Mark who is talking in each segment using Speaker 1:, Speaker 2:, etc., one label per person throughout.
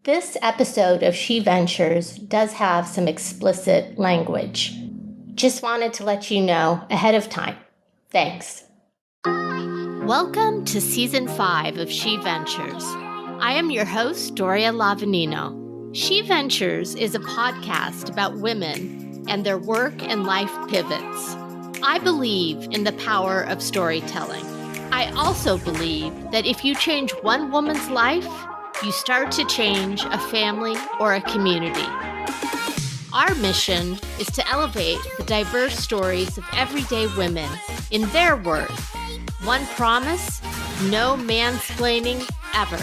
Speaker 1: This episode of SheVentures does have some explicit language. Just wanted to let you know ahead of time. Thanks. Welcome to Season 5 of SheVentures. I am your host, Doria Lavanino. SheVentures is a podcast about women and their work and life pivots. I believe in the power of storytelling. I also believe that if you change one woman's life, you start to change a family or a community. Our mission is to elevate the diverse stories of everyday women in their worth. One promise, no mansplaining ever.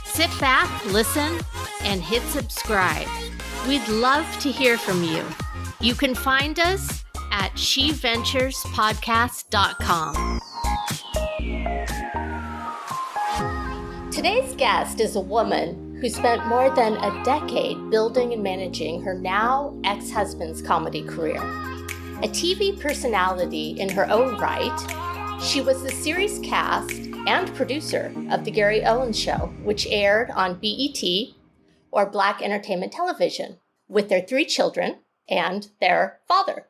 Speaker 1: Sit back, listen, and hit subscribe. We'd love to hear from you. You can find us at SheVenturesPodcast.com. Today's guest is a woman who spent more than a decade building and managing her now ex-husband's comedy career. A TV personality in her own right, she was the series cast and producer of The Gary Owen Show, which aired on BET, or Black Entertainment Television, with their 3 children and their father.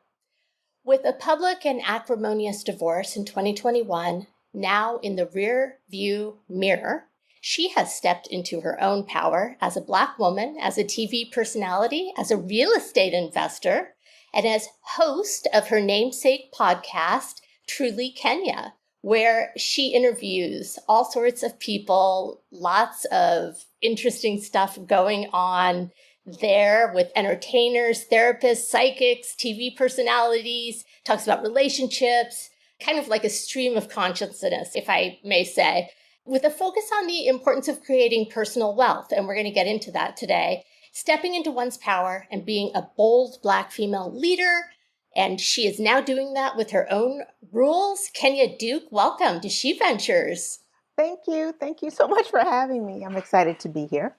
Speaker 1: With a public and acrimonious divorce in 2021, now in the rear view mirror, she has stepped into her own power as a Black woman, as a TV personality, as a real estate investor, and as host of her namesake podcast, Truly Kenya, where she interviews all sorts of people, lots of interesting stuff going on there with entertainers, therapists, psychics, TV personalities, talks about relationships, kind of like a stream of consciousness, if I may say, with a focus on the importance of creating personal wealth. And we're going to get into that today. Stepping into one's power and being a bold Black female leader. And she is now doing that with her own rules. Kenya Duke, welcome to SheVentures.
Speaker 2: Thank you. Thank you so much for having me. I'm excited to be here.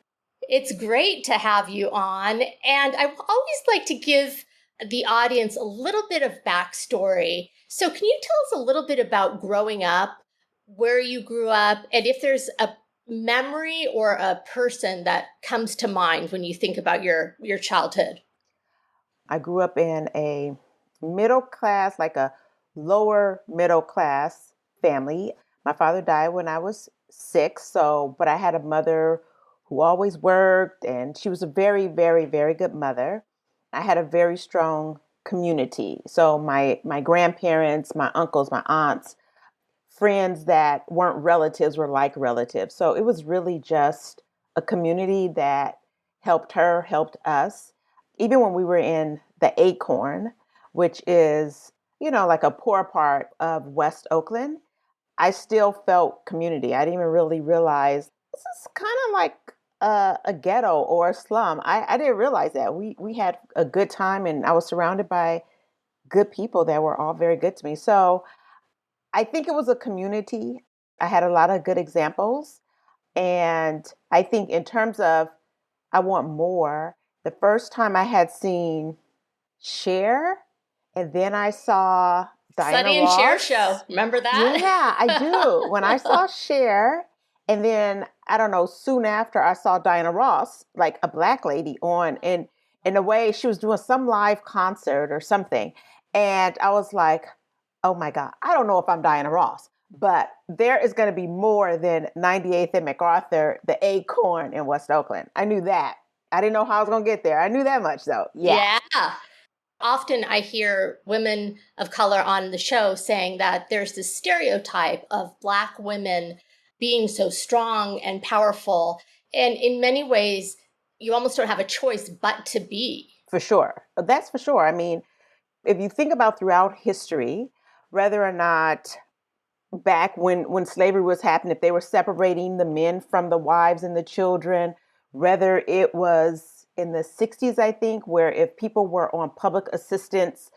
Speaker 1: It's great to have you on. And I always like to give the audience a little bit of backstory. So can you tell us a little bit about growing up, where you grew up, and if there's a memory or a person that comes to mind when you think about your childhood?
Speaker 2: I grew up in a middle class, like a lower middle class family. My father died when I was 6, but I had a mother who always worked, and she was a very, very, very good mother. I had a very strong community. So my grandparents, my uncles, my aunts, friends that weren't relatives were like relatives. So it was really just a community that helped her, helped us. Even when we were in the Acorn, which is, like a poor part of West Oakland, I still felt community. I didn't even really realize this is kind of like a ghetto or a slum. I didn't realize that. We had a good time, and I was surrounded by good people that were all very good to me. So I think it was a community. I had a lot of good examples. And I think in terms of I want more, the first time I had seen Cher, and then I saw Diana
Speaker 1: Sunny and
Speaker 2: Ross.
Speaker 1: Cher show. Remember that?
Speaker 2: Yeah, I do. When I saw Cher, and then, I don't know, soon after I saw Diana Ross, like a Black lady on, and in a way she was doing some live concert or something. And I was like, oh my God, I don't know if I'm Diana Ross, but there is going to be more than 98th and MacArthur, the Acorn in West Oakland. I knew that. I didn't know how I was going to get there. I knew that much though. Yeah.
Speaker 1: Often I hear women of color on the show saying that there's this stereotype of Black women being so strong and powerful. And in many ways, you almost don't have a choice but to be.
Speaker 2: For sure. That's for sure. I mean, if you think about throughout history, whether or not back when slavery was happening, if they were separating the men from the wives and the children, whether it was in the 60s, I think, where if people were on public assistance,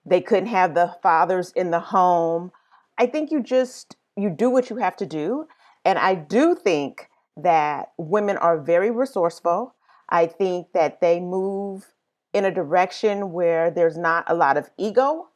Speaker 2: they couldn't have the fathers in the home. I think you do what you have to do. And I do think that women are very resourceful. I think that they move in a direction where there's not a lot of ego.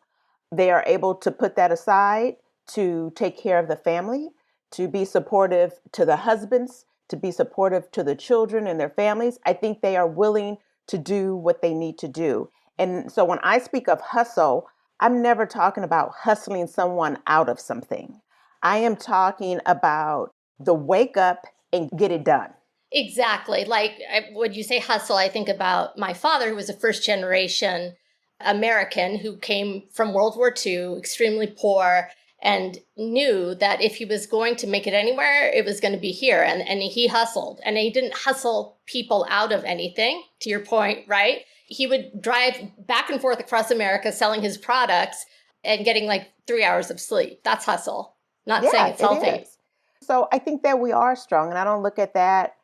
Speaker 2: They are able to put that aside to take care of the family, to be supportive to the husbands, to be supportive to the children and their families, I think they are willing to do what they need to do. And so when I speak of hustle, I'm never talking about hustling someone out of something. I am talking about the wake up and get it done.
Speaker 1: Exactly. Like when you say hustle, I think about my father, who was a first generation American who came from World War II, extremely poor, and knew that if he was going to make it anywhere, it was going to be here. And he hustled. And he didn't hustle people out of anything, to your point, right? He would drive back and forth across America selling his products and getting like 3 hours of sleep. That's hustle. Not saying it's healthy.
Speaker 2: It is. So I think that we are strong, and I don't look at that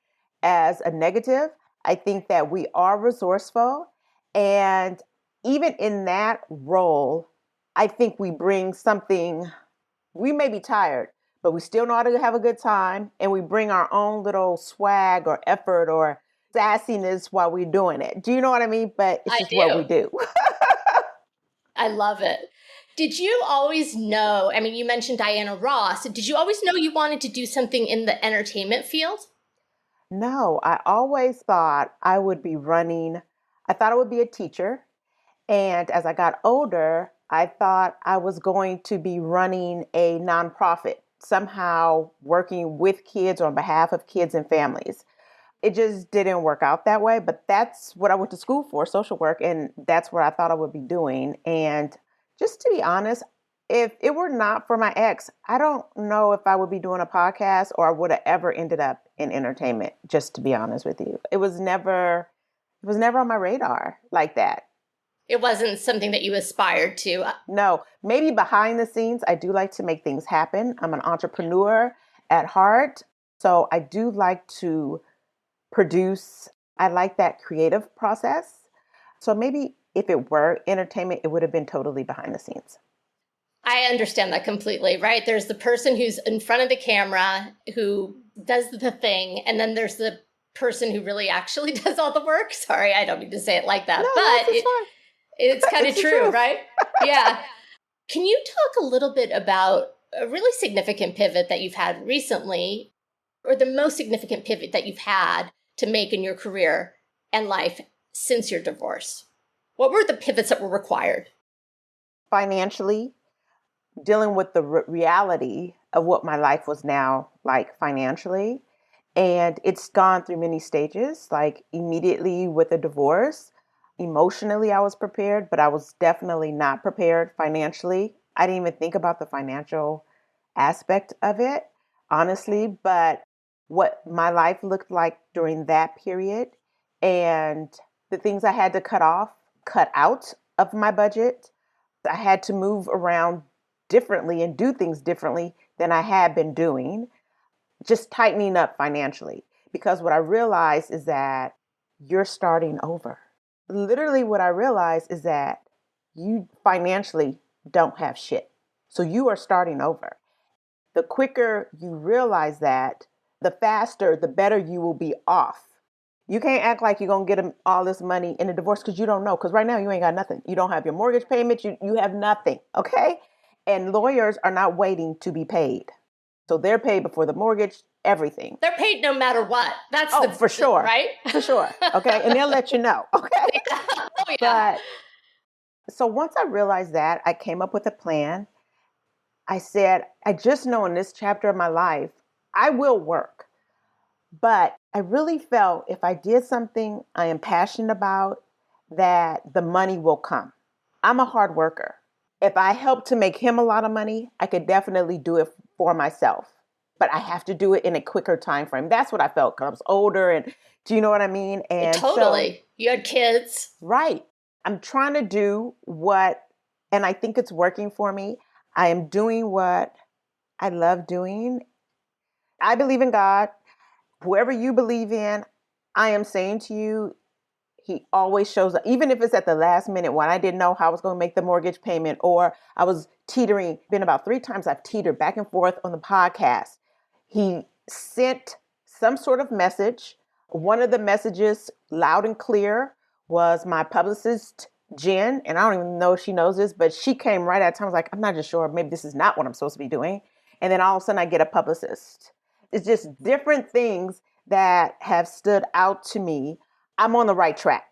Speaker 2: as a negative. I think that we are resourceful, and even in that role, I think we bring something. We may be tired, but we still know how to have a good time, and we bring our own little swag or effort or sassiness while we're doing it. Do you know what I mean? But it's just what we do.
Speaker 1: I love it. Did you always know, I mean, you mentioned Diana Ross. Did you always know you wanted to do something in the entertainment field?
Speaker 2: No, I always thought I would be running. I thought I would be a teacher. And as I got older, I thought I was going to be running a nonprofit, somehow working with kids on behalf of kids and families. It just didn't work out that way, but that's what I went to school for, social work, and that's what I thought I would be doing. And just to be honest, if it were not for my ex, I don't know if I would be doing a podcast or I would have ever ended up in entertainment, just to be honest with you. It was never on my radar like that.
Speaker 1: It wasn't something that you aspired to.
Speaker 2: No, maybe behind the scenes, I do like to make things happen. I'm an entrepreneur at heart, so I do like to produce. I like that creative process. So maybe if it were entertainment, it would have been totally behind the scenes.
Speaker 1: I understand that completely, right? There's the person who's in front of the camera who does the thing, and then there's the person who really actually does all the work. Sorry, I don't mean to say it like that, but it's kind of true, right? Yeah. Can you talk a little bit about a really significant pivot that you've had recently, or the most significant pivot that you've had to make in your career and life since your divorce? What were the pivots that were required?
Speaker 2: Financially, dealing with the reality of what my life was now like financially. And it's gone through many stages, like immediately with a divorce. Emotionally, I was prepared, but I was definitely not prepared financially. I didn't even think about the financial aspect of it, honestly. But what my life looked like during that period and the things I had to cut out of my budget, I had to move around differently and do things differently than I had been doing, just tightening up financially. Because what I realized is that you're starting over. Literally what I realized is that you financially don't have shit. So you are starting over. The quicker you realize that, the faster, the better you will be off. You can't act like you're going to get all this money in a divorce because you don't know. Because right now you ain't got nothing. You don't have your mortgage payment. You have nothing. Okay? And lawyers are not waiting to be paid. So they're paid before the mortgage, everything.
Speaker 1: They're paid no matter what. That's
Speaker 2: for sure.
Speaker 1: Right?
Speaker 2: For sure. Okay. And they'll let you know. Okay.
Speaker 1: Oh, yeah.
Speaker 2: But so once I realized that, I came up with a plan. I said, I just know in this chapter of my life, I will work. But I really felt if I did something I am passionate about, that the money will come. I'm a hard worker. If I help to make him a lot of money, I could definitely do it for myself. But I have to do it in a quicker time frame. That's what I felt because I was older, and do you know what I mean? And
Speaker 1: totally. So, you had kids.
Speaker 2: Right. I'm trying to do and I think it's working for me. I am doing what I love doing. I believe in God. Whoever you believe in, I am saying to you, He always shows up, even if it's at the last minute when I didn't know how I was going to make the mortgage payment or I was teetering. Been about 3 times I've teetered back and forth on the podcast. He sent some sort of message. One of the messages, loud and clear, was my publicist, Jen. And I don't even know if she knows this, but she came right at times like, I'm not just sure. Maybe this is not what I'm supposed to be doing. And then all of a sudden I get a publicist. It's just different things that have stood out to me, I'm on the right track.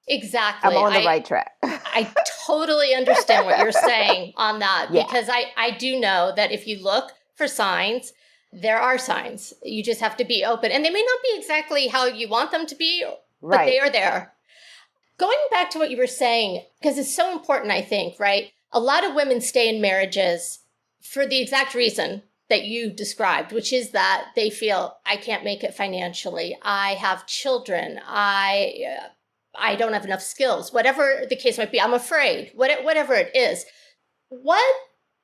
Speaker 1: Exactly.
Speaker 2: I'm on the right track.
Speaker 1: I totally understand what you're saying on that,
Speaker 2: Yeah.
Speaker 1: because I do know that if you look for signs, there are signs. You just have to be open. And they may not be exactly how you want them to be, but they are there. Going back to what you were saying, because it's so important, I think, right? A lot of women stay in marriages for the exact reason that you described, which is that they feel, I can't make it financially. I have children. I don't have enough skills, whatever the case might be. I'm afraid, whatever it is. What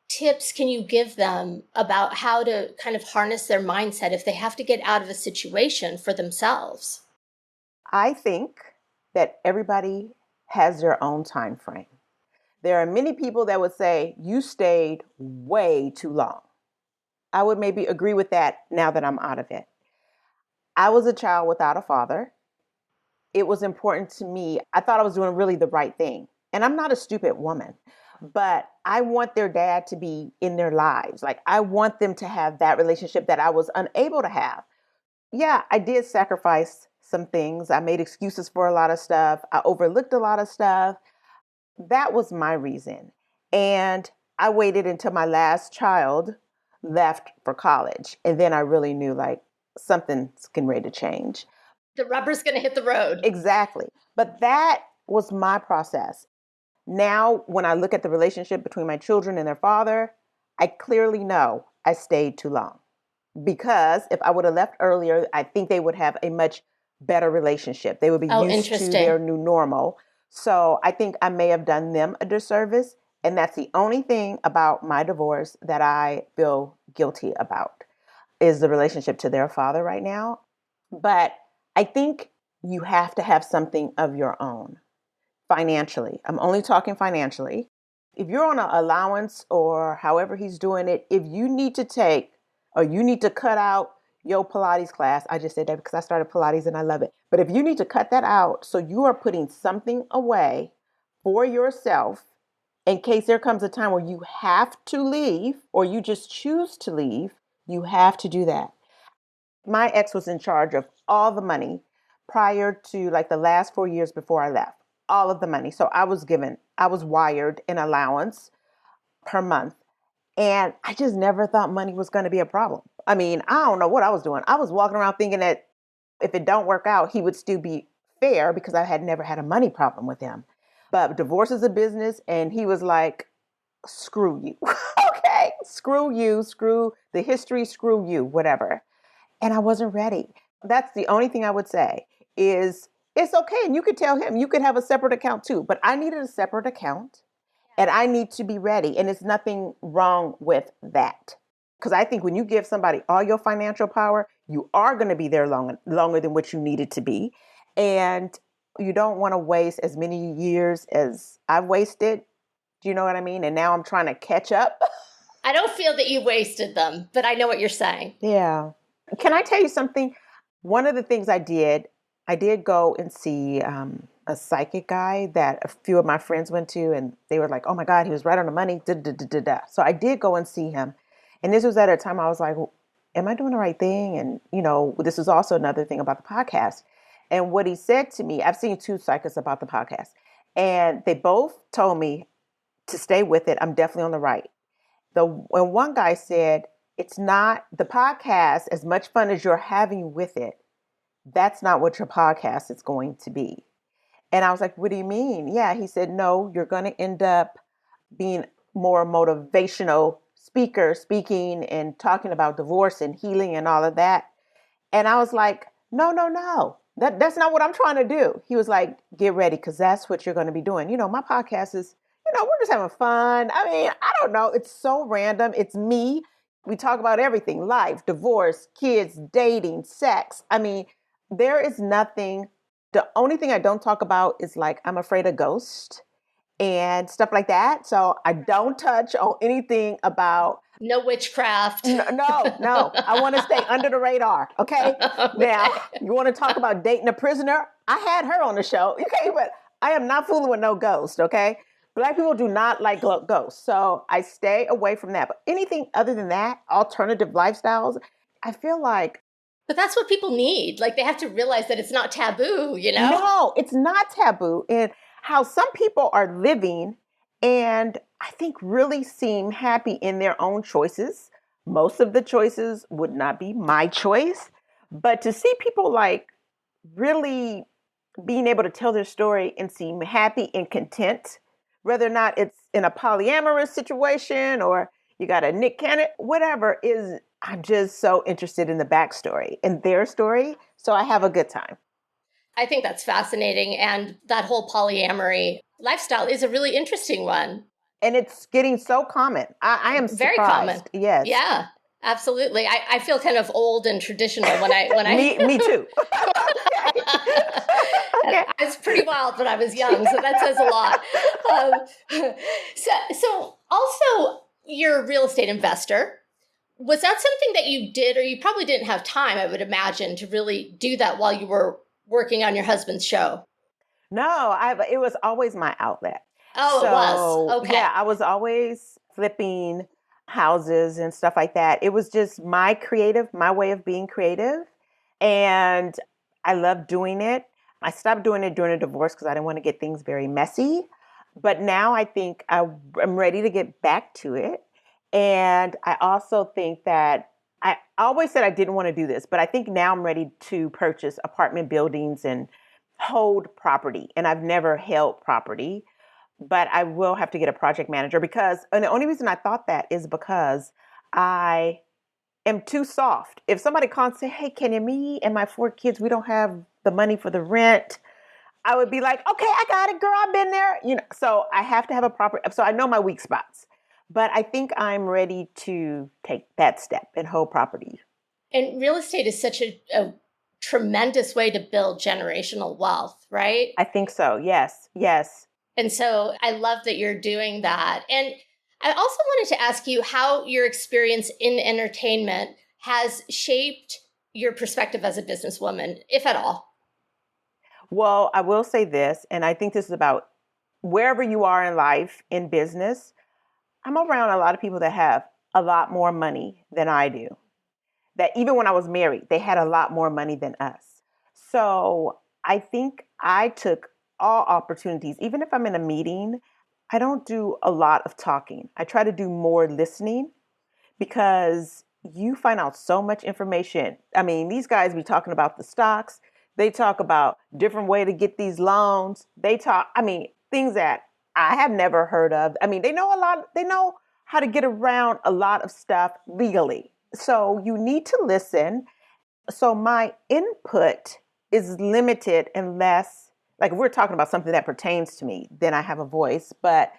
Speaker 1: tips can you give them about how to kind of harness their mindset if they have to get out of a situation for themselves?
Speaker 2: I think that everybody has their own time frame. There are many people that would say, you stayed way too long. I would maybe agree with that now that I'm out of it. I was a child without a father. It was important to me. I thought I was doing really the right thing. And I'm not a stupid woman, but I want their dad to be in their lives. Like, I want them to have that relationship that I was unable to have. Yeah, I did sacrifice some things. I made excuses for a lot of stuff. I overlooked a lot of stuff. That was my reason. And I waited until my last child left for college. And then I really knew like something's getting ready to change.
Speaker 1: The rubber's going to hit the road.
Speaker 2: Exactly. But that was my process. Now, when I look at the relationship between my children and their father, I clearly know I stayed too long. Because if I would have left earlier, I think they would have a much better relationship. They would be used to their new normal. So I think I may have done them a disservice. And that's the only thing about my divorce that I feel guilty about, is the relationship to their father right now. But I think you have to have something of your own financially. I'm only talking financially. If you're on an allowance or however he's doing it, if you need to take or you need to cut out your Pilates class, I just said that because I started Pilates and I love it. But if you need to cut that out, so you are putting something away for yourself in case there comes a time where you have to leave or you just choose to leave, you have to do that. My ex was in charge of all the money prior to like the last 4 years before I left, all of the money. So I was wired an allowance per month. And I just never thought money was going to be a problem. I mean, I don't know what I was doing. I was walking around thinking that if it don't work out, he would still be fair because I had never had a money problem with him. But divorce is a business. And he was like, screw you. Okay, screw you, screw the history, screw you, whatever. And I wasn't ready. That's the only thing I would say is it's okay. And you could tell him you could have a separate account too. But I needed a separate account. And I need to be ready. And there's nothing wrong with that. Because I think when you give somebody all your financial power, you are going to be there longer than what you needed to be. And you don't want to waste as many years as I've wasted. Do you know what I mean? And now I'm trying to catch up.
Speaker 1: I don't feel that you wasted them, but I know what you're saying.
Speaker 2: Yeah. Can I tell you something? One of the things I did go and see a psychic guy that a few of my friends went to, and they were like, oh my God, he was right on the money. Da, da, da, da, da. So I did go and see him. And this was at a time I was like, well, am I doing the right thing? And, you know, this is also another thing about the podcast. And what he said to me, I've seen two psychics about the podcast, and they both told me to stay with it. I'm definitely on the right. And one guy said, it's not the podcast, as much fun as you're having with it. That's not what your podcast is going to be. And I was like, what do you mean? Yeah, he said, no, you're going to end up being more motivational speaker, speaking and talking about divorce and healing and all of that. And I was like, no. That's not what I'm trying to do. He was like, get ready, because that's what you're going to be doing. You know, my podcast is, you know, we're just having fun. I mean, I don't know. It's so random. It's me. We talk about everything: life, divorce, kids, dating, sex. I mean, there is nothing. The only thing I don't talk about is like, I'm afraid of ghosts and stuff like that. So I don't touch on anything about
Speaker 1: no witchcraft.
Speaker 2: No. I want to stay under the radar. Okay.
Speaker 1: Okay.
Speaker 2: Now, you want to talk about dating a prisoner? I had her on the show. Okay. But I am not fooling with no ghost. Okay. Black people do not like ghosts. So I stay away from that. But anything other than that, alternative lifestyles, I feel like.
Speaker 1: But that's what people need. Like they have to realize that it's not taboo, you know?
Speaker 2: No, it's not taboo. And how some people are living and I think really seem happy in their own choices. Most of the choices would not be my choice. But to see people like really being able to tell their story and seem happy and content, whether or not it's in a polyamorous situation or you got a Nick Cannon, whatever is, I'm just so interested in the backstory and their story. So I have a good time.
Speaker 1: I think that's fascinating. And that whole polyamory lifestyle is a really interesting one.
Speaker 2: And it's getting so common. I am
Speaker 1: Very common.
Speaker 2: surprised. Yes.
Speaker 1: Yeah, absolutely. I feel kind of old and traditional when
Speaker 2: Me too. Okay.
Speaker 1: I was pretty wild when I was young, so that says a lot. So also, you're a real estate investor. Was that something that you did, or you probably didn't have time, I would imagine, to really do that while you were working on your husband's show?
Speaker 2: No, it was always my outlet.
Speaker 1: Oh, it was. Okay.
Speaker 2: Yeah, I was always flipping houses and stuff like that. It was just my way of being creative. And I loved doing it. I stopped doing it during a divorce because I didn't want to get things very messy. But now I think I'm ready to get back to it. And I also think that I always said I didn't want to do this, but I think now I'm ready to purchase apartment buildings and hold property. And I've never held property, but I will have to get a project manager and the only reason I thought that is because I am too soft. If somebody calls and say, hey, Kenya, me and my 4 kids, we don't have the money for the rent, I would be like, okay, I got it, girl, I've been there. So I have to have so I know my weak spots. But I think I'm ready to take that step and hold property.
Speaker 1: And real estate is such a tremendous way to build generational wealth, right?
Speaker 2: I think so. Yes. Yes.
Speaker 1: And so I love that you're doing that. And I also wanted to ask you how your experience in entertainment has shaped your perspective as a businesswoman, if at all.
Speaker 2: Well, I will say this, and I think this is about wherever you are in life, in business. I'm around a lot of people that have a lot more money than I do. That even when I was married, they had a lot more money than us. So I think I took all opportunities. Even if I'm in a meeting, I don't do a lot of talking. I try to do more listening because you find out so much information. I mean, these guys be talking about the stocks. They talk about different way to get these loans. Things that I have never heard of. I mean, they know how to get around a lot of stuff legally. So you need to listen. So my input is limited unless, like, if we're talking about something that pertains to me, then I have a voice. But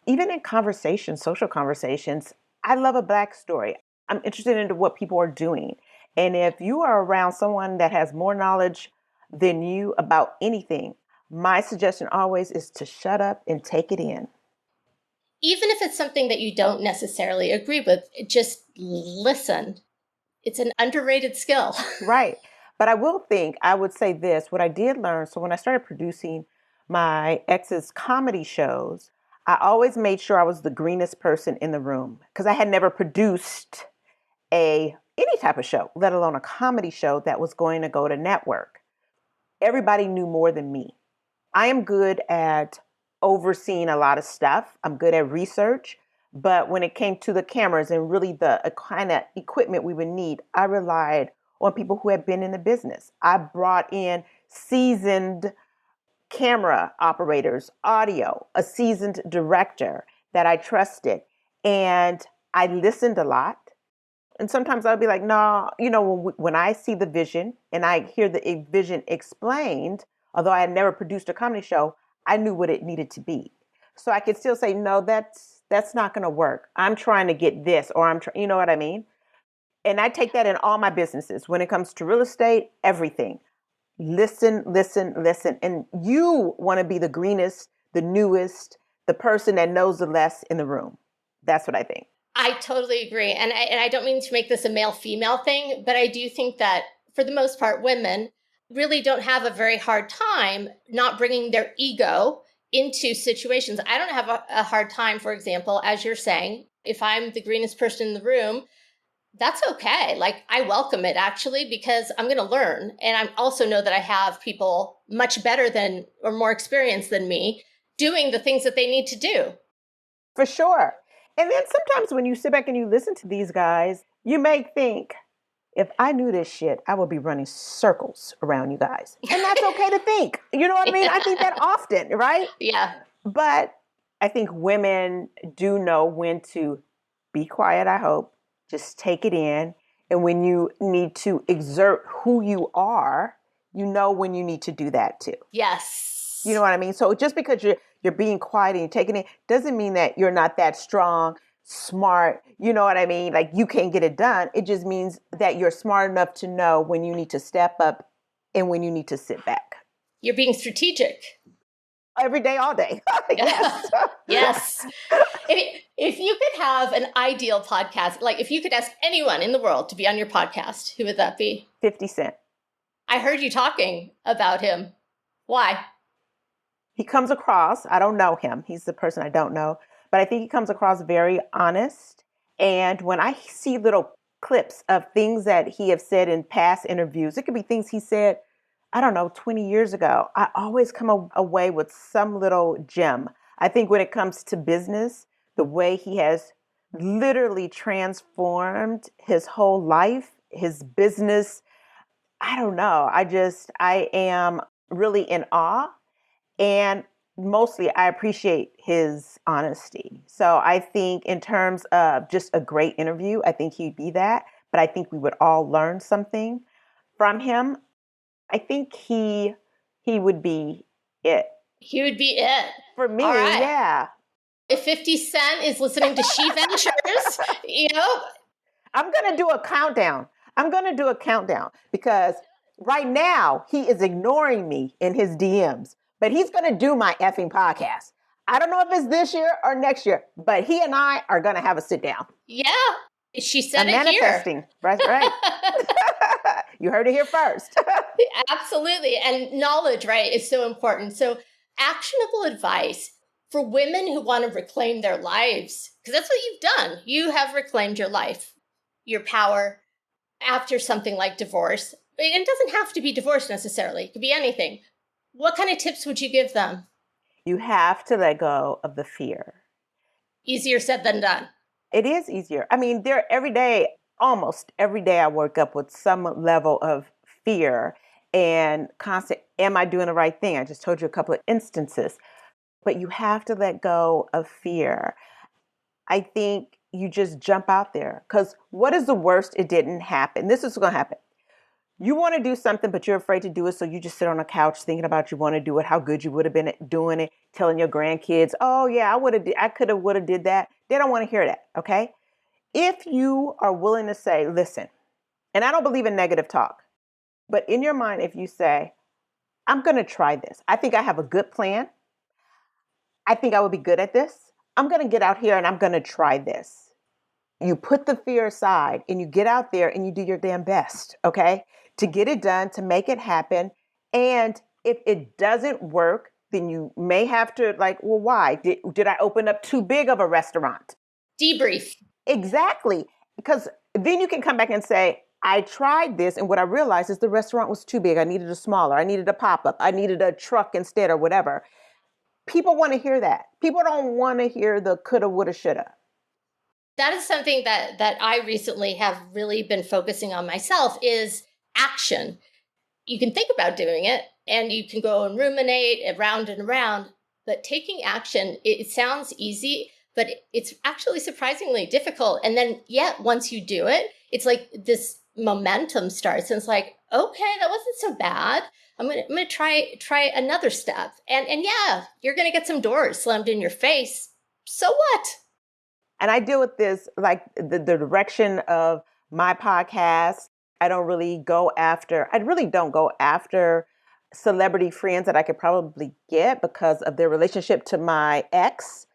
Speaker 2: even in conversations, social conversations, I love a backstory. I'm interested in what people are doing. And if you are around someone that has more knowledge than you about anything, my suggestion always is to shut up and take it in.
Speaker 1: Even if it's something that you don't necessarily agree with, just listen. It's an underrated skill.
Speaker 2: Right. But I would say this, what I did learn. So when I started producing my ex's comedy shows, I always made sure I was the greenest person in the room because I had never produced any type of show, let alone a comedy show that was going to go to network. Everybody knew more than me. I am good at overseeing a lot of stuff. I'm good at research. But when it came to the cameras and really the kind of equipment we would need, I relied on people who had been in the business. I brought in seasoned camera operators, audio, a seasoned director that I trusted. And I listened a lot. And sometimes I'll be like, no, when I see the vision and I hear the vision explained, although I had never produced a comedy show, I knew what it needed to be. So I could still say, no, that's not going to work. I'm trying to get this, or you know what I mean? And I take that in all my businesses. When it comes to real estate, everything. Listen, listen, listen. And you want to be the greenest, the newest, the person that knows the less in the room. That's what I think.
Speaker 1: I totally agree. And I don't mean to make this a male-female thing, but I do think that for the most part, women really don't have a very hard time not bringing their ego into situations. I don't have a hard time, for example, as you're saying, if I'm the greenest person in the room, That's okay. Like, I welcome it actually, because I'm going to learn. And I also know that I have people much better than or more experienced than me doing the things that they need to do.
Speaker 2: For sure. And then sometimes when you sit back and you listen to these guys, you may think, if I knew this shit, I would be running circles around you guys. And that's okay to think. You know what I mean? I think that often, right?
Speaker 1: Yeah.
Speaker 2: But I think women do know when to be quiet, I hope, just take it in. And when you need to exert who you are, you know when you need to do that too.
Speaker 1: Yes.
Speaker 2: You know what I mean? So just because you're being quiet and you're taking it doesn't mean that you're not that strong, smart. You know what I mean? Like you can't get it done. It just means that you're smart enough to know when you need to step up and when you need to sit back.
Speaker 1: You're being strategic.
Speaker 2: Every day, all day. Yes.
Speaker 1: Yes. If you could have an ideal podcast, like if you could ask anyone in the world to be on your podcast, who would that be?
Speaker 2: 50 Cent.
Speaker 1: I heard you talking about him. Why?
Speaker 2: He comes across, I don't know him. He's the person I don't know, but I think he comes across very honest. And when I see little clips of things that he have said in past interviews, it could be things he said, I don't know, 20 years ago. I always come away with some little gem. I think when it comes to business, the way he has literally transformed his whole life, his business, I don't know. I am really in awe. And mostly I appreciate his honesty. So I think in terms of just a great interview, I think he'd be that. But I think we would all learn something from him. I think he would be it.
Speaker 1: He would be it.
Speaker 2: For me,
Speaker 1: all right.
Speaker 2: Yeah.
Speaker 1: If 50 Cent is listening to SheVentures,
Speaker 2: I'm going to do a countdown. Because right now he is ignoring me in his DMs, but he's going to do my effing podcast. I don't know if it's this year or next year, but he and I are going to have a sit down.
Speaker 1: Yeah. She said
Speaker 2: I'm manifesting.
Speaker 1: Here.
Speaker 2: Right. You heard it here first.
Speaker 1: Absolutely. And knowledge, right, is so important. So actionable advice for women who want to reclaim their lives, because that's what you've done. You have reclaimed your life, your power after something like divorce. It doesn't have to be divorce necessarily. It could be anything. What kind of tips would you give them?
Speaker 2: You have to let go of the fear.
Speaker 1: Easier said than done.
Speaker 2: It is easier. I mean, almost every day I work up with some level of fear and constant, am I doing the right thing? I just told you a couple of instances. But you have to let go of fear. I think you just jump out there. Because what is the worst? It didn't happen. This is going to happen. You want to do something, but you're afraid to do it. So you just sit on a couch thinking about you want to do it, how good you would have been at doing it, telling your grandkids, oh yeah, I could have, would have did that. They don't want to hear that. Okay. If you are willing to say, listen, and I don't believe in negative talk, but in your mind, if you say, I'm going to try this. I think I have a good plan. I think I would be good at this. I'm going to get out here and I'm going to try this. You put the fear aside and you get out there and you do your damn best, okay, to get it done, to make it happen. And if it doesn't work, then you may have to well, why? Did I open up too big of a restaurant?
Speaker 1: Debrief.
Speaker 2: Exactly. Because then you can come back and say, I tried this. And what I realized is the restaurant was too big. I needed a smaller. I needed a pop-up. I needed a truck instead or whatever. People want to hear that. People don't want to hear the coulda, woulda, shoulda.
Speaker 1: That is something that I recently have really been focusing on myself is action. You can think about doing it and you can go and ruminate around and around, but taking action, it sounds easy, but it's actually surprisingly difficult. And then yet once you do it, it's like this momentum starts and it's like, okay, that wasn't so bad. I'm gonna try another step. And yeah, you're gonna get some doors slammed in your face. So what?
Speaker 2: And I deal with this, like the direction of my podcast. I really don't go after celebrity friends that I could probably get because of their relationship to my ex.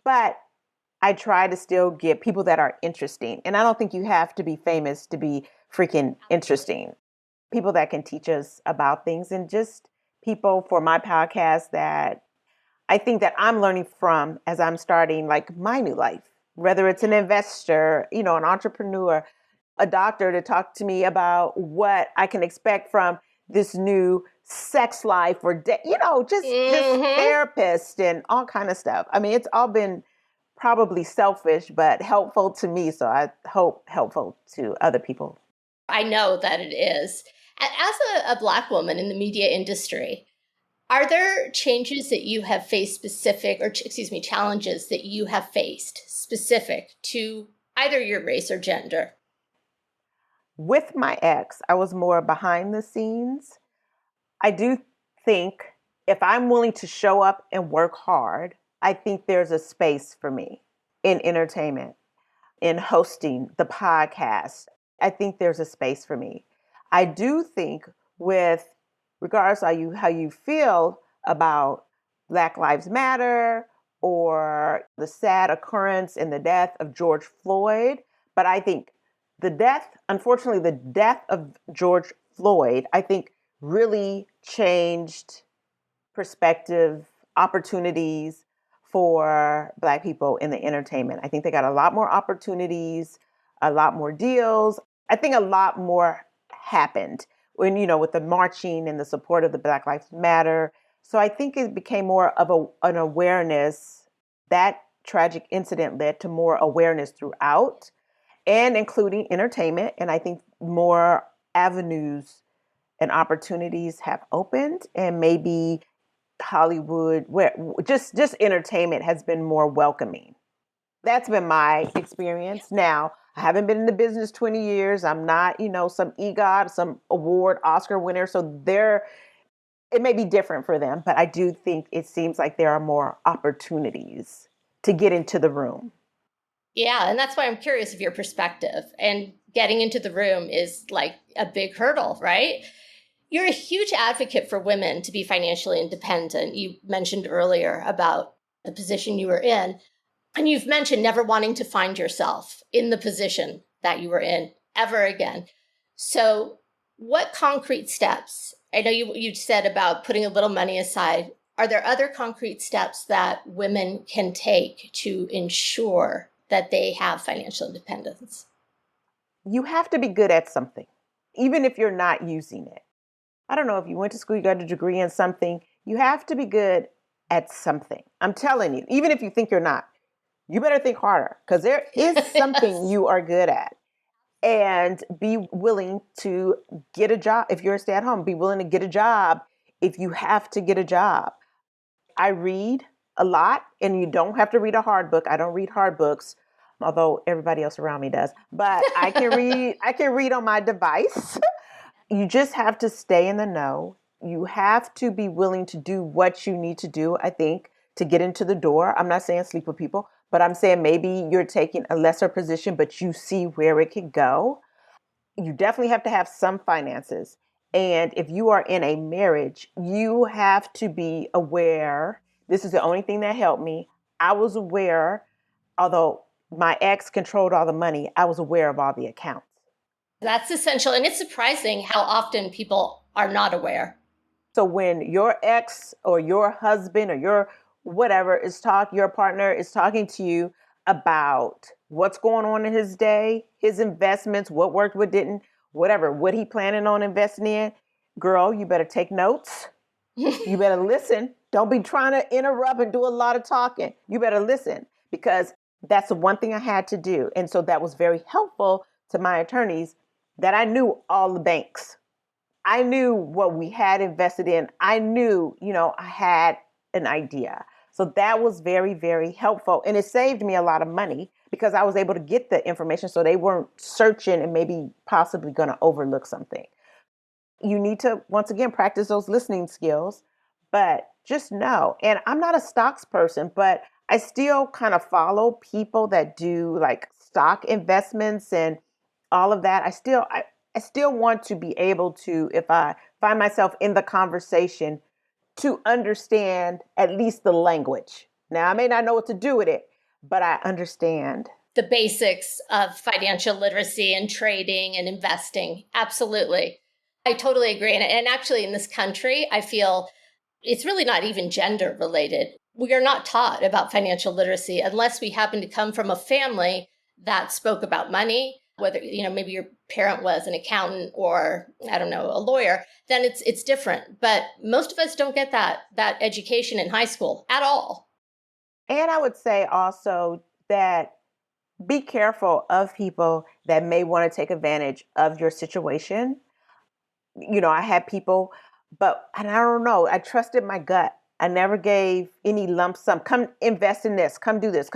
Speaker 2: But I try to still get people that are interesting. And I don't think you have to be famous to be freaking interesting. People that can teach us about things and just people for my podcast that I think that I'm learning from as I'm starting my new life. Whether it's an investor, an entrepreneur, a doctor to talk to me about what I can expect from this new sex life or, just therapists and all kind of stuff. I mean, it's all been probably selfish, but helpful to me. So I hope helpful to other people.
Speaker 1: I know that it is. As a Black woman in the media industry, are there changes that you have faced specific, or excuse me, challenges that you have faced specific to either your race or gender?
Speaker 2: With my ex, I was more behind the scenes. I do think if I'm willing to show up and work hard, I think there's a space for me in entertainment, in hosting the podcast. I think there's a space for me. I do think with regards to how you feel about Black Lives Matter or the sad occurrence in the death of George Floyd, but I think unfortunately, the death of George Floyd, I think really changed perspective, opportunities for Black people in the entertainment. I think they got a lot more opportunities, a lot more deals. I think a lot more happened when, with the marching and the support of the Black Lives Matter. So I think it became more of an awareness. That tragic incident led to more awareness throughout and including entertainment. And I think more avenues and opportunities have opened, and maybe Hollywood, where just entertainment has been more welcoming. That's been my experience. Now, I haven't been in the business 20 years. I'm not, some EGOT, some award, Oscar winner. So it may be different for them, but I do think it seems like there are more opportunities to get into the room.
Speaker 1: Yeah, and that's why I'm curious of your perspective. And getting into the room is like a big hurdle, right? You're a huge advocate for women to be financially independent. You mentioned earlier about the position you were in, and you've mentioned never wanting to find yourself in the position that you were in ever again. So what concrete steps, I know you said about putting a little money aside, are there other concrete steps that women can take to ensure that they have financial independence?
Speaker 2: You have to be good at something, even if you're not using it. I don't know if you went to school, you got a degree in something. You have to be good at something. I'm telling you, even if you think you're not, you better think harder, because there is something you are good at. And be willing to get a job. If you're a stay-at-home, be willing to get a job if you have to get a job. I read a lot, and you don't have to read a hard book. I don't read hard books, although everybody else around me does. But I can read on my device. You just have to stay in the know. You have to be willing to do what you need to do, I think, to get into the door. I'm not saying sleep with people, but I'm saying maybe you're taking a lesser position, but you see where it could go. You definitely have to have some finances. And if you are in a marriage, you have to be aware. This is the only thing that helped me. I was aware, although my ex controlled all the money, I was aware of all the accounts.
Speaker 1: That's essential. And it's surprising how often people are not aware.
Speaker 2: So when your ex or your husband or your your partner is talking to you about what's going on in his day, his investments, what worked, what didn't, what he planning on investing in, girl, you better take notes. You better listen. Don't be trying to interrupt and do a lot of talking. You better listen, because that's the one thing I had to do. And so that was very helpful to my attorneys, that I knew all the banks. I knew what we had invested in. I knew, I had an idea. So that was very, very helpful. And it saved me a lot of money because I was able to get the information so they weren't searching and maybe possibly going to overlook something. You need to, once again, practice those listening skills, but just know. And I'm not a stocks person, but I still kind of follow people that do like stock investments and all of that. I still want to be able to, if I find myself in the conversation, to understand at least the language. Now, I may not know what to do with it, but I understand
Speaker 1: the basics of financial literacy and trading and investing. Absolutely. I totally agree. And actually in this country, I feel it's really not even gender related. We are not taught about financial literacy unless we happen to come from a family that spoke about money, whether, maybe your parent was an accountant or, I don't know, a lawyer, then it's different. But most of us don't get that education in high school at all.
Speaker 2: And I would say also that be careful of people that may want to take advantage of your situation. I had people, and I don't know, I trusted my gut. I never gave any lump sum. Come invest in this. Come do this.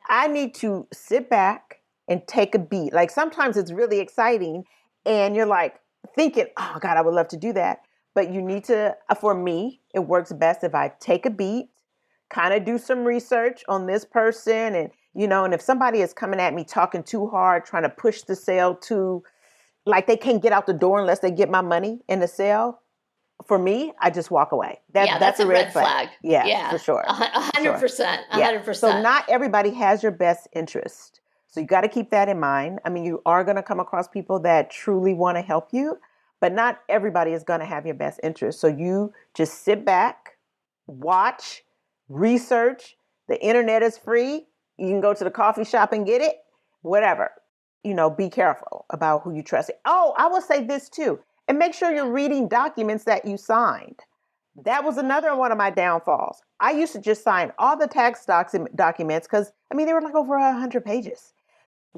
Speaker 2: I need to sit back and take a beat. Like sometimes it's really exciting and you're like thinking, oh God, I would love to do that. But you need to, for me, it works best if I take a beat, kind of do some research on this person. And if somebody is coming at me talking too hard, trying to push the sale too, like they can't get out the door unless they get my money in the sale. For me, I just walk away.
Speaker 1: That's a red flag.
Speaker 2: Yeah, for sure.
Speaker 1: 100%. 100%.
Speaker 2: So not everybody has your best interest. So you got to keep that in mind. I mean, you are going to come across people that truly want to help you, but not everybody is going to have your best interest. So you just sit back, watch, research. The internet is free. You can go to the coffee shop and get it, whatever. Be careful about who you trust. Oh, I will say this too. And make sure you're reading documents that you signed. That was another one of my downfalls. I used to just sign all the tax documents because, they were like over 100 pages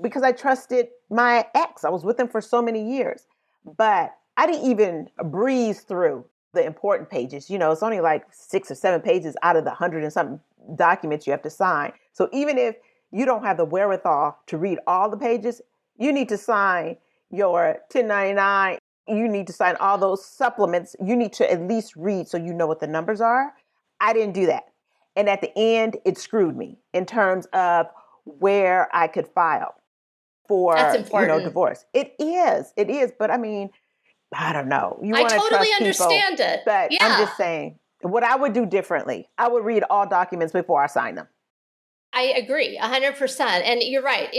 Speaker 2: because I trusted my ex. I was with him for so many years. But I didn't even breeze through the important pages. It's only like 6 or 7 pages out of the 100 and something documents you have to sign. So even if you don't have the wherewithal to read all the pages, you need to sign your 1099. You need to sign all those supplements. You need to at least read so you know what the numbers are. I didn't do that. And at the end, it screwed me in terms of where I could file for,
Speaker 1: That's important.
Speaker 2: Divorce. It is. But I don't know.
Speaker 1: I totally understand it.
Speaker 2: But yeah. I'm just saying what I would do differently. I would read all documents before I sign them.
Speaker 1: I agree 100%. And you're right.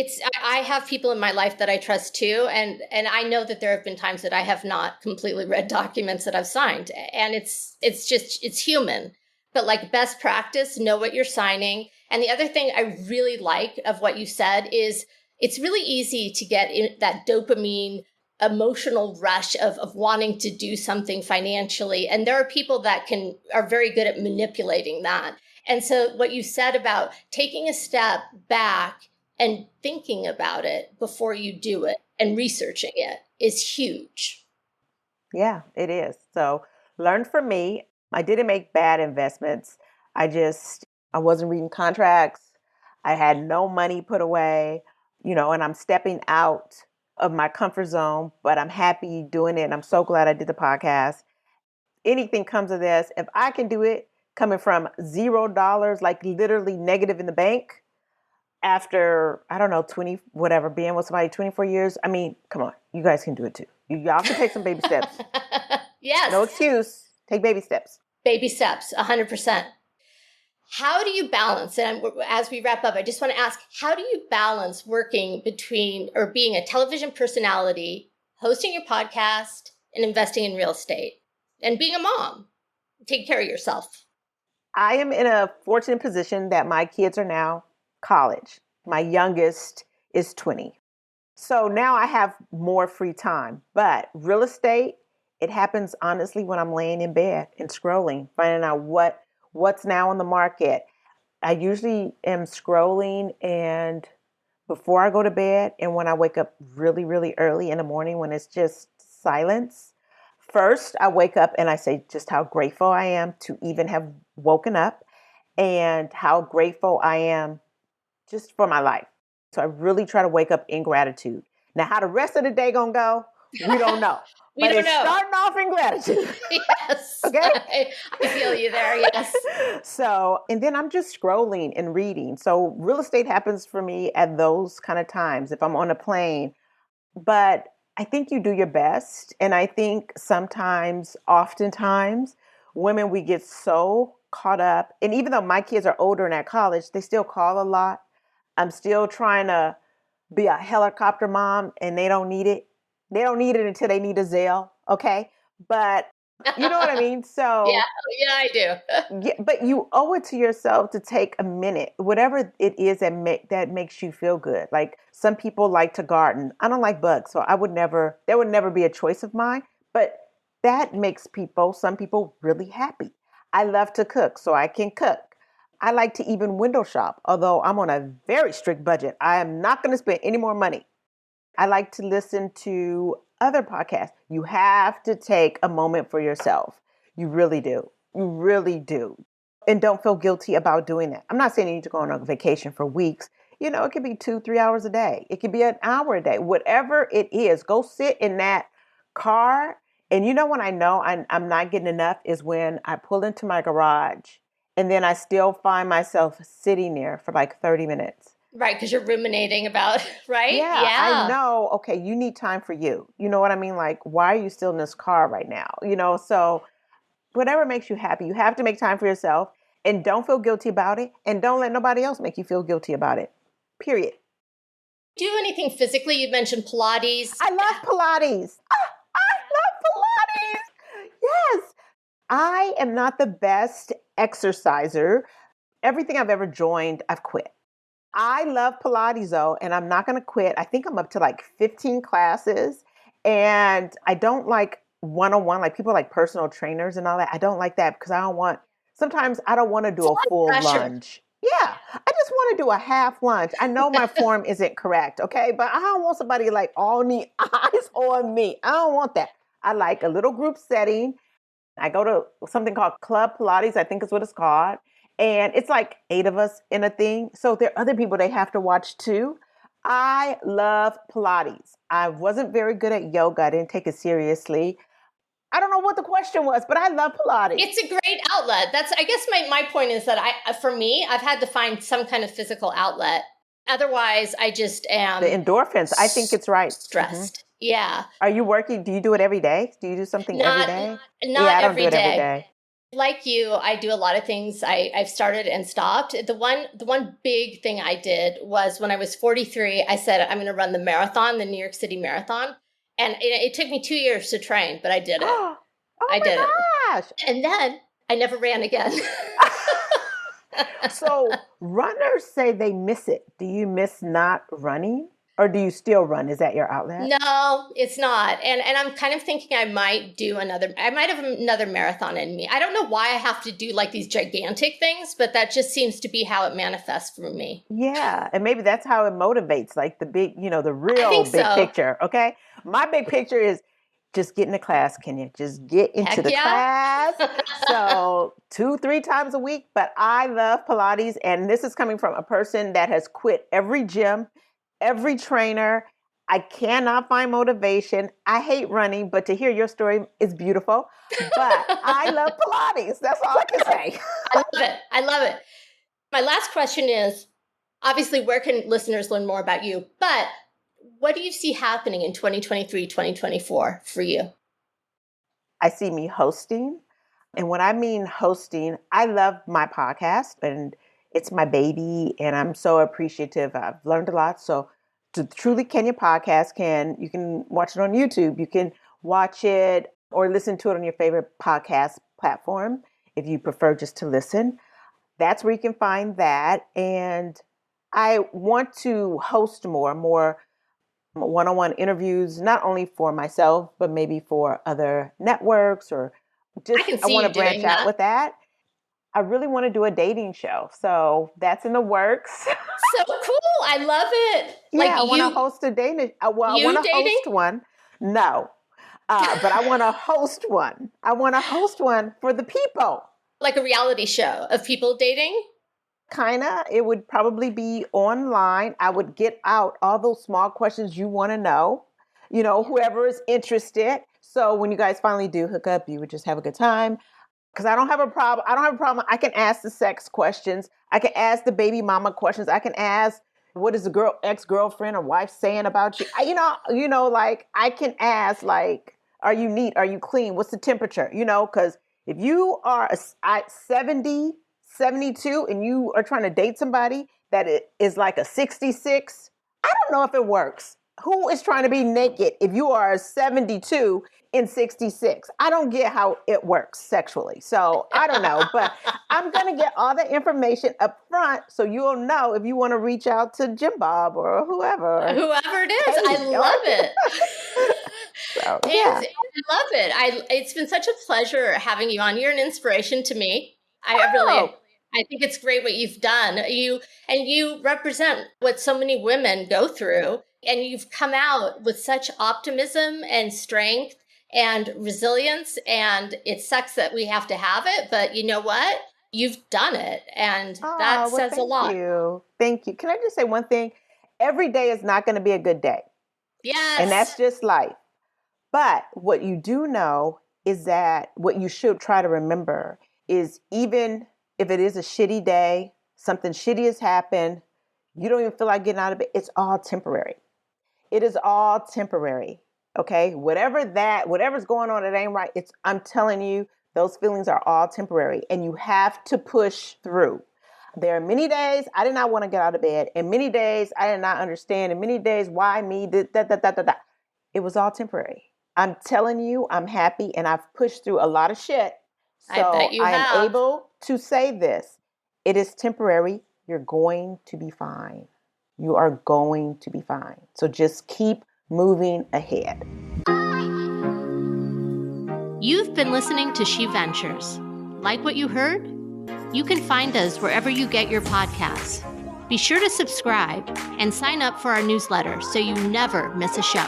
Speaker 1: I have people in my life that I trust too. And I know that there have been times that I have not completely read documents that I've signed. And it's human. But like best practice, know what you're signing. And the other thing I really like of what you said is it's really easy to get in that dopamine emotional rush of wanting to do something financially. And there are people that are very good at manipulating that. And so what you said about taking a step back and thinking about it before you do it and researching it is huge.
Speaker 2: Yeah, it is. So learn from me. I didn't make bad investments. I wasn't reading contracts. I had no money put away, and I'm stepping out of my comfort zone, but I'm happy doing it. And I'm so glad I did the podcast. Anything comes of this, if I can do it, coming from $0, like literally negative in the bank after, I don't know, 20, whatever, being with somebody 24 years. Come on, you guys can do it too. Y'all can take some baby steps.
Speaker 1: Yes.
Speaker 2: No excuse. Take baby steps.
Speaker 1: Baby steps, 100%. How do you balance, and as we wrap up, I just want to ask, how do you balance working between or being a television personality, hosting your podcast, and investing in real estate, and being a mom, taking care of yourself?
Speaker 2: I am in a fortunate position that my kids are now college. My youngest is 20. So now I have more free time. But real estate, it happens honestly when I'm laying in bed and scrolling, finding out what's now on the market. I usually am scrolling and before I go to bed and when I wake up really, really early in the morning when it's just silence. First, I wake up and I say just how grateful I am to even have woken up and how grateful I am just for my life. So I really try to wake up in gratitude. Now, how the rest of the day gonna go, we don't know. But it's starting off in gratitude.
Speaker 1: Yes.
Speaker 2: Okay?
Speaker 1: I feel you there, yes.
Speaker 2: So, and then I'm just scrolling and reading. So real estate happens for me at those kind of times if I'm on a plane. But I think you do your best. And I think oftentimes, women, we get so caught up. And even though my kids are older and at college, they still call a lot. I'm still trying to be a helicopter mom and they don't need it. They don't need it until they need a Zelle. Okay. But You know what I mean?
Speaker 1: Yeah,
Speaker 2: So,
Speaker 1: yeah, I do.
Speaker 2: yeah, but you owe it to yourself to take a minute, whatever it is that makes you feel good. Like some people like to garden. I don't like bugs, so that would never be a choice of mine. But that makes some people really happy. I love to cook, so I can cook. I like to even window shop, although I'm on a very strict budget. I am not going to spend any more money. I like to listen to other podcasts. You have to take a moment for yourself. You really do. You really do. And don't feel guilty about doing that. I'm not saying you need to go on a vacation for weeks. It could be 2, 3 hours a day. It could be an hour a day. Whatever it is, go sit in that car. And when I know I'm not getting enough is when I pull into my garage and then I still find myself sitting there for like 30 minutes.
Speaker 1: Right, because you're ruminating about, right?
Speaker 2: Yeah, I
Speaker 1: Yeah.
Speaker 2: know. Okay, you need time for you. You know what I mean? Like, why are you still in this car right now? So whatever makes you happy, you have to make time for yourself and don't feel guilty about it. And don't let nobody else make you feel guilty about it. Period.
Speaker 1: Do anything physically? You mentioned Pilates.
Speaker 2: I love Pilates. I love Pilates. Yes. I am not the best exerciser. Everything I've ever joined, I've quit. I love Pilates though, and I'm not going to quit. I think I'm up to like 15 classes, and I don't like one-on-one, like people like personal trainers and all that. I don't like that because sometimes I don't want to
Speaker 1: It's
Speaker 2: do
Speaker 1: a
Speaker 2: a
Speaker 1: lot of
Speaker 2: full
Speaker 1: pressure.
Speaker 2: lunge. Yeah, I just want to do a half lunge. I know my form isn't correct, okay? But I don't want somebody like all the eyes on me. I don't want that. I like a little group setting. I go to something called Club Pilates, I think is what it's called. And it's like 8 of us in a thing. So there are other people they have to watch too. I love Pilates. I wasn't very good at yoga. I didn't take it seriously. I don't know what the question was, but I love Pilates.
Speaker 1: It's a great outlet. I guess my point is that for me, I've had to find some kind of physical outlet. Otherwise, I just
Speaker 2: The
Speaker 1: am
Speaker 2: endorphins, I think it's right. Mm-hmm.
Speaker 1: stressed. Yeah.
Speaker 2: Are you working? Do you do it every day? Do you do something every
Speaker 1: Not
Speaker 2: day? Yeah,
Speaker 1: not
Speaker 2: I don't do
Speaker 1: every
Speaker 2: it every
Speaker 1: day.
Speaker 2: day.
Speaker 1: Like you, I do a lot of things. I've started and stopped. The one big thing I did was when I was 43, I said I'm going to run the marathon, the New York City Marathon. And it took me 2 years to train, but I did it.
Speaker 2: Oh
Speaker 1: I did it.
Speaker 2: my gosh.
Speaker 1: And then I never ran again.
Speaker 2: So runners say they miss it. Do you miss not running? Or do you still run? Is that your outlet?
Speaker 1: No, it's not. And I'm kind of thinking I might have another marathon in me. I don't know why I have to do like these gigantic things, but that just seems to be how it manifests for me.
Speaker 2: Yeah. And maybe that's how it motivates, like the big, the
Speaker 1: I
Speaker 2: real
Speaker 1: think
Speaker 2: big
Speaker 1: so.
Speaker 2: picture. Okay. My big picture is just get in the class, Kenya. Just get into
Speaker 1: Heck
Speaker 2: the
Speaker 1: yeah.
Speaker 2: class. So 2, 3 times a week. But I love Pilates. And this is coming from a person that has quit every gym, every trainer. I cannot find motivation. I hate running, but to hear your story is beautiful. But I love Pilates. That's all I can say.
Speaker 1: I love it. I love it. My last question is, obviously, where can listeners learn more about you? But what do you see happening in 2023, 2024 for you?
Speaker 2: I see me hosting. And when I mean hosting, I love my podcast and it's my baby and I'm so appreciative. I've learned a lot. So the Truly Kenya podcast you can watch it on YouTube. You can watch it or listen to it on your favorite podcast platform if you prefer just to listen. That's where you can find that. And I want to host more one-on-one interviews, not only for myself, but maybe for other networks or
Speaker 1: I can
Speaker 2: I
Speaker 1: see
Speaker 2: want
Speaker 1: you
Speaker 2: to branch
Speaker 1: doing
Speaker 2: out
Speaker 1: that.
Speaker 2: with that. I really want to do a dating show. So that's in the works.
Speaker 1: So cool. I love it. Like
Speaker 2: Yeah, I want to host a dating. Well, I want
Speaker 1: you
Speaker 2: to
Speaker 1: dating?
Speaker 2: host one. No, but I want to host one. I want to host one for the people.
Speaker 1: Like a reality show of people dating?
Speaker 2: Kinda. It would probably be online. I would get out all those small questions you want to know, whoever is interested. So when you guys finally do hook up, you would just have a good time. Because I don't have a problem. I don't have a problem. I can ask the sex questions. I can ask the baby mama questions. I can ask, what is the ex-girlfriend or wife saying about you? Like I can ask, like, are you neat? Are you clean? What's the temperature? Because if you are 70, 72 and you are trying to date somebody that is like a 66, I don't know if it works. Who is trying to be naked if you are 72 in 66? I don't get how it works sexually. So I don't know, but I'm going to get all the information up front so you'll know if you want to reach out to Jim Bob or whoever.
Speaker 1: Whoever it is. I love it.
Speaker 2: So, yeah.
Speaker 1: I love it. It's been such a pleasure having you on. You're an inspiration to me. I think it's great what you've done. You represent what so many women go through, and you've come out with such optimism and strength and resilience. And it sucks that we have to have it, but you know what? You've done it, and that says a lot.
Speaker 2: Thank you. Can I just say one thing? Every day is not going to be a good day.
Speaker 1: Yes.
Speaker 2: And that's just life. But what you do know is that what you should try to remember is, even if it is a shitty day, something shitty has happened, you don't even feel like getting out of bed, it's all temporary. It is all temporary. Okay? Whatever's going on that ain't right, I'm telling you, those feelings are all temporary, and you have to push through. There are many days I did not want to get out of bed, and many days I did not understand, and many days, why me? It was all temporary. I'm telling you, I'm happy, and I've pushed through a lot of shit. So I am able to say this. It is temporary. You're going to be fine. You are going to be fine. So just keep moving ahead.
Speaker 1: You've been listening to SheVentures. Like what you heard? You can find us wherever you get your podcasts. Be sure to subscribe and sign up for our newsletter so you never miss a show.